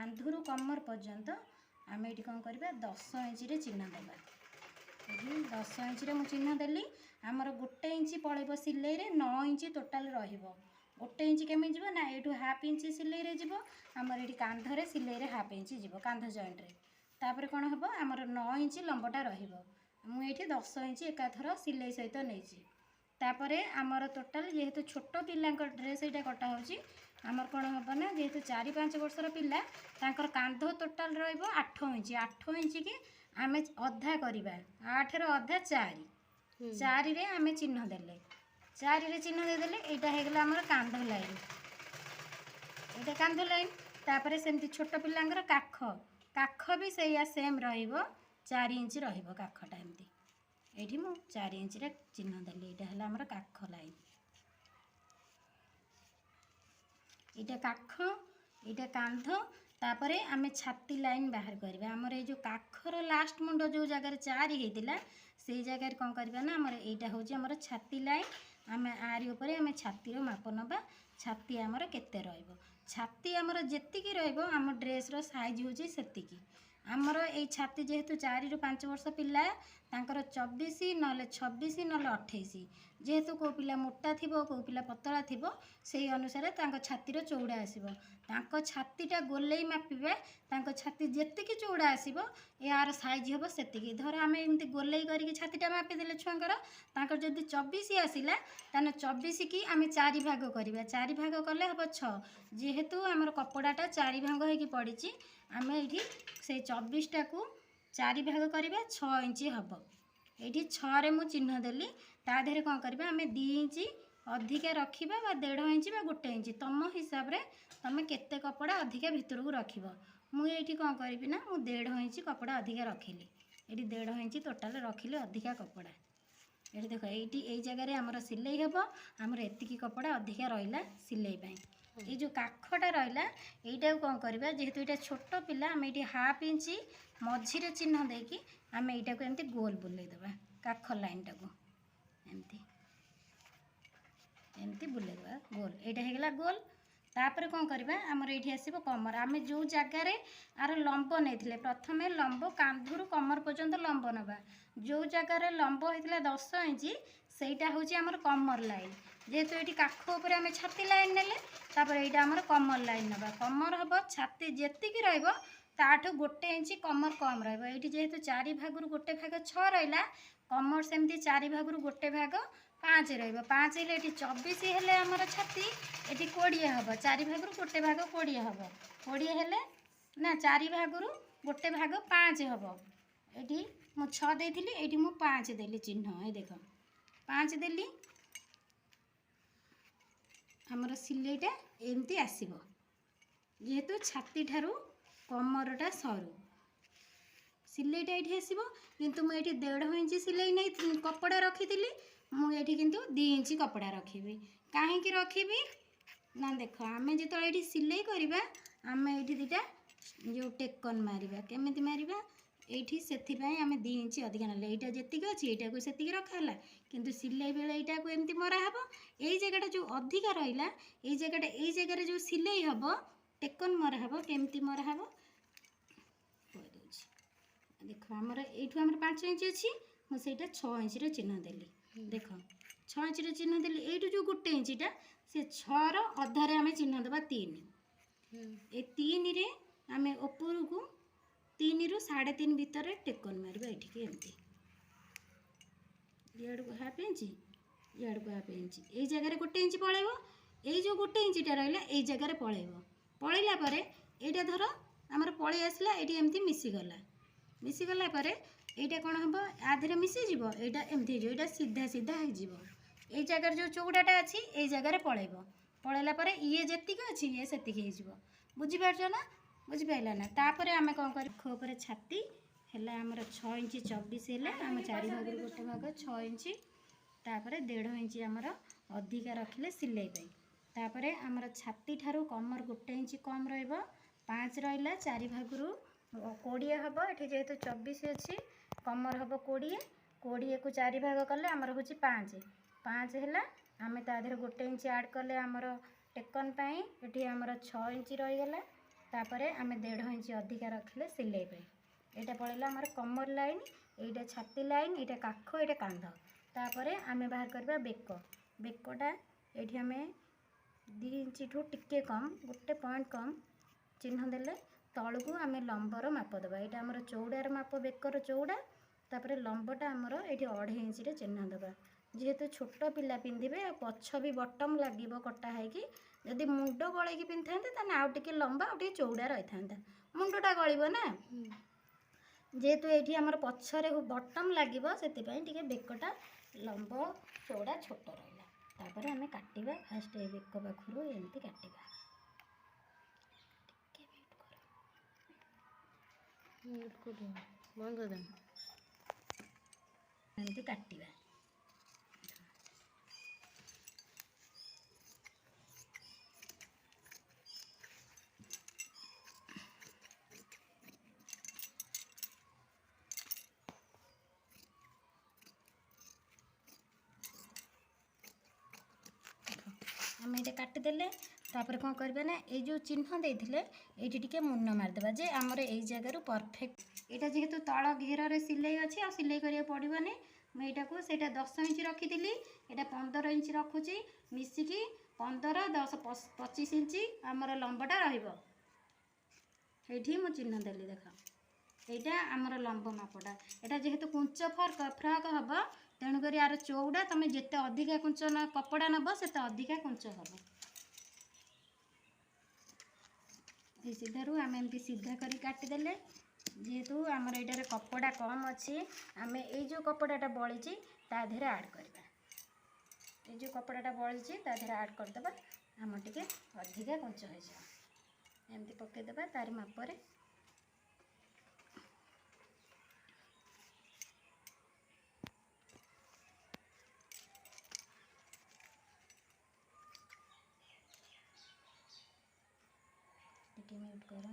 कांधुरु कमर पर्यंत आम ये कौन करवा 10 इंच रे चिन्ह देवा। ये 10 इंच रे मु चिन्ह देली आमर 1 इंच पड़े सिलाई रे 9 इंच टोटाल रहिबो। 1 इंच केमी जीव ना ये हाफ इंच सिलाई रे जीव आमर ये कांधरे सिलाई रे हाफ इंच जीव कांध जॉइंट रे। तापर कौन हम आमर 9 इंच लंबटा रहिबो। मुझे 10 इंच एकाथर सिलाई सहित नहीं। तापर आमर टोटाल जेहेतु छोट पिला ड्रेस यहाँ कटा होची आमर कौन हम ना जेहेतु 4-5 वर्षर पिला तांकर कांध टोटाल रहिबो 8 इंच। 8 इंच की आम अधा करवा 8 रो अधा 4 4 रे आम चिन्ह देले 4 रे चिन्ह देदेले यहाँ होगला आमर कांध लाइन। यहाँ कांध लाइन तापर सेमती छोट पिलांकर काख काख भी सैया सेम रहिबो 4 इंच रहिबो काखटा एमती। एठी मु 4 इंच रे चिन्ह देली एटा हला हमर काख लाइन। एटा काख एटा कांध तापरे आमे छाती लाइन बाहर करबा। हमर ए जो काखर लास्ट मुंडो जो जगह 4 हेतिला से जगह कोन करबा ना हमर एटा होची हमर छाती लाइन। आमे आरी ऊपर आमे छाती रो माप नबा छाती हमर केते रहइबो। छाती हमर जेतिकी रहइबो हमर ड्रेस रो साइज होची सेतिकी। आमर ये छाती जेहेतु 4-5 वर्ष पिला तांकर 24 नले 26 नले 28 जेहेतु को पिला मोटा थिबो को पिला पतला थिबो से अनुसार तांको छातीर चौड़ा आसीबो। तांको छातीटा गोलेई मापिबे तांको छाती जेतिकी चौड़ा आसीबो यार साइज होबो सेतिकी। धर आमे एमती गोलेई करिके छातीटा मापि देले छुआंकर तांकर जदि 24 आसिला ताने 24 की आमे 4 भाग करिबा। 4 भाग कले हबो 6 जेहेतु हमर कपड़ाटा 4 भाग होइकी पड़िची आमे एठी से 24 टा को 4 भाग करवा 6 इंच हम। ये 6 रे मु चिन्ह देली ता देहरे कौन करवा आम 2 इंच अधिका रखा 1.5 इंच 1 इंच तुम हिसाब रे तुम केते कपड़ा अधिका भितर को रखिब। मुझे कौन करी ना मु 1.5 इंच कपड़ा अधिका रखिली। ये 1.5 इंच टोटाल रखिले अधिका कपड़ा। ये देख ये जगह आमर सिलाई हम आमर एतिकी कपड़ा अधिका रहा सिलाई। ये जो काखटा रहा यहीटा कौन करवा जेहेतु ये छोट पिला आम ये हाफ इंच मझीरे चिन्ह देकी आम यहाँ को एमती गोल बुलेदेवा काख लाइन टाक एमती एमती बुलेदेवा गोल यहाँ होगला गोल। तापर कौन करवा आमर ये आसो कमर आम जो जगार आर लंब नहीं प्रथमे लंब कांधुरु कमर पर्यंत लंब नवा जो जगार लंब होता 10 इंच सेटा हूँ आमर कमर लाइन। जेहेतु ये काख उपर आम छाती लाइन नेले तापर यहाँ आमर कमर लाइन नवा कमर हम छाती जेतिकी रहिबो ताठू 1 इंच कमर कम रहिबो। ये जेहेतु 4 भाग 1 भाग 6 रहा कमर सेमती 4 भाग 1 भाग 5 रहिबो। 5 हेले ये 24 हेले आमर छाती ये 20 हम 4 भाग 1 भाग 20 हम 20 हेले ना 4 भाग 1 भाग 5 हम। ये मु 6 देइथिली ये मु 5 देली चिन्ह। ये देख 5 देली आमर सिलेटा एमती आसीबो जेहेतु छाती ठारू कमरटा सरू सिलेटा ये आसीबो। किंतु मुझे 1.5 इंच सिलाई नहीं कपड़ा रखी मुझे किंतु 2 इंच कपड़ा रखी कहीं रखी ना देख आम जो ये सिलाई करवा आम ये दीटा जो टेकन मारिबा केमिति मारिबा ये से आम 2 इंच अधिक ना यहाँ जी अच्छी यहाँ को से रखाला किंतु सिलाई बेले यहाँ को एमती मरा हम। यही जगह जो अधिका रहा ये जगह जो सिलाई हम टेकन मरा हम केमती मरा हम कहीदे देख आमर यू आम 5 इंच अच्छी मुझे 6 इंच रे चिन्ह देली। देख 6 इंच रे चिन्ह देली यू जो 1 इंचटा से 6 रो अधारे आम चिन्ह देवा 3 ये 3 रे आम ऊपर को 3 रु 3.5 भितर टेकन मारिबा ये एमती इाड़ को हाफ इंच इाड़ को हाफ इंच ये जगह 1 इंच पलैब ये जो 1 इंचटा रहा ये जगह पलैब पलैला यहाँ धर आमर पलि आसला ये एमती मिसीगला यहाँ कौन हम आधे मिसीज यहाँ एमती यहाँ सीधा सीधा हो जगह जो चौड़ाटा अच्छी ये जगह पलैब पलैला ये जी अच्छी ये से बुझीपार ना बुझीपारा ना। तापर आम कौन कर छाती है आमर 6 इंच 24 है आम 4 भाग 1 भाग 6 इंच तापर 1.5 इंच आमर अधिका रखिले सिलाई तापर आमर छाती ठारू कमर 1 इंच कम रहिबो 5 रहा 4 भाग 20 हम ये जेहेतु 24 अच्छी कमर हम 20 को 4 भाग कले आमर हूँ 5 है आम ता 1 इंच आड कले आमर टेकन ये आमर 6 इंच रहीगला तापरे आमे 1.5 इंच अधिका रखले सिलाई पे एटा पड़ेला हमर कमर लाइन एटा छाती लाइन एटा काख एटा कांध तापरे आमे बाहर करबा बेकोटा एठी आमे 2 इंच ठू टिके कम गोटे पॉइंट कम चिन्ह देले तळकू आमे लंबर माप देबा एटा हमर चौड़ार माप बेकर चौड़ा तापरे लंबटा हमर एठी 2.5 इंच रे चिन्ह देबा जेहेतु छोट पिला पिंधिबे पछ भी बटम लागिबो कटा है कि यदि मुंड गळे की पिंथांते ताने आउ टिके लंबा आउ टिके चौड़ा रहिथांता मुंडटा गळिबो ना जेहेतु एठी हमर पछरे बटम लागिबो सेति पई टिके बेकटा लंब चौड़ा छोट रहला तापरे हमें काटिबा फास्ट ए बेक पाखरु एमती काटिबा म्यूट को दो बंद कर दे एमती काटिबा आम ये काटिदेले तापर कौन करबे ना ये जो चिन्ह देथिले एठी टिके मुन्न मारदेबा जे हमर एई जगह परफेक्ट एटा जेहेतु तळ घेर रे सिलाई अछि आ सिलाई करिया पड़िबने मैं एटा को सेटा 10 इंच रखिदिली एटा 15 इंच रखुची मिसिकी 15 10 25 इंच हमर लंबटा रहिबो एठी मु चिन्ह देली देखा एटा हमर लंब मापटा एटा जेहेतु कुंच फ्रॉक हबो तेणु करी यार चौड़ा तुम जिते अधिका कुंच न कपड़ा नब से अधिका कुंच हम ये सीधारू आम एमती सीधा करी काटिदेले जेहेतु आमर ये कपड़ा कम अच्छी आम ये जो कपड़ाटा बड़ी ता देहरे आड करवा ये जो कपड़ाटा बड़ी ता देहरे आड करदे आम टे अधिका कुंच हो एमती पकईदे तार मापरे म्यूट करा